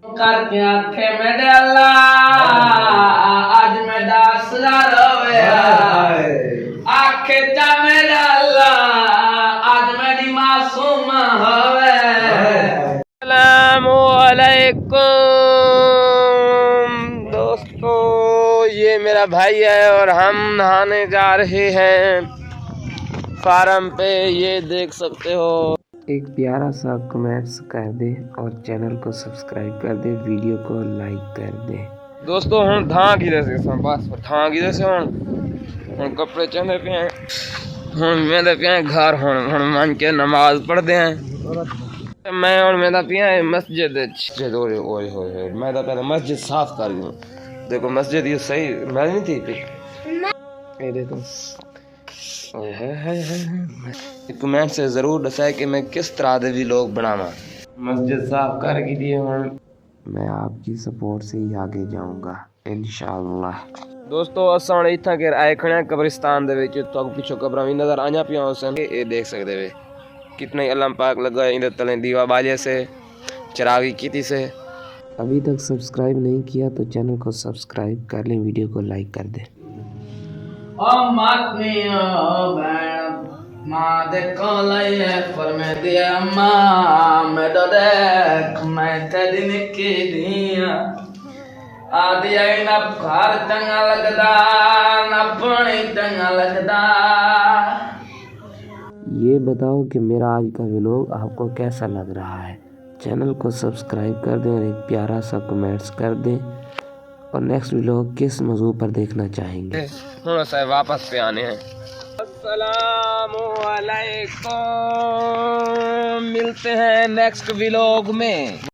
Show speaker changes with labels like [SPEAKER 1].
[SPEAKER 1] करके आखे में डाला आज मैं दासला रोवे आखे चा में डाला आज मेरी मासूम होवे। अस्सलामुअलैकुम दोस्तों, ये मेरा भाई है और हम नहाने जा रहे हैं फार्म पे। ये देख सकते हो।
[SPEAKER 2] एक प्यारा सा कमेंट्स कर दे और चैनल को सब्सक्राइब कर दे, वीडियो को लाइक कर दे।
[SPEAKER 1] दोस्तों हम धां गिरे से बस धां गिरे से हम कपड़े चंदे पे हैं, हम मेरे पे हैं घर हम मान के नमाज पढ़ते हैं। मैं और मेरा पिया है मस्जिद ओए ओए ओए मैं तो पहले मस्जिद साफ कर दूं। देखो मस्जिद ये सही मैं नहीं थी ये देखो। कमेंट से जरूर दसाए कि मैं किस तरह के भी लोग बनावा। मस्जिद साफ कर की दिए
[SPEAKER 2] मैं आपकी सपोर्ट से ही आगे जाऊंगा इंशाअल्लाह।
[SPEAKER 1] दोस्तों असां इत्थां के आए खड़े कब्रिस्तान दे विच तो पिछो कब्रां भी नजर आया पिया सन। ये देख सकते वे कितने अल्लाह पाक लगा इन तले दीवा बाजे से चिरागी की से।
[SPEAKER 2] अभी तक सब्सक्राइब नहीं किया तो चैनल को सब्सक्राइब कर लें, वीडियो को लाइक कर दें।
[SPEAKER 1] ओ मातनियो बैण मां दे कोले फरमे दिया मां मैं तो देख मैं तेरी निकी दिया आदि आई ना घर चंगा लगदा ना पानी चंगा लगदा।
[SPEAKER 2] ये बताओ कि मेरा आज का व्लॉग आपको कैसा लग रहा है। चैनल को सब्सक्राइब कर दें और एक प्यारा सा कमेंट्स कर दें और नेक्स्ट व्लॉग किस मौजू पर देखना चाहेंगे।
[SPEAKER 1] हम से वापस पे आने हैं। अस्सलामुअलैकुम, मिलते हैं नेक्स्ट व्लॉग में।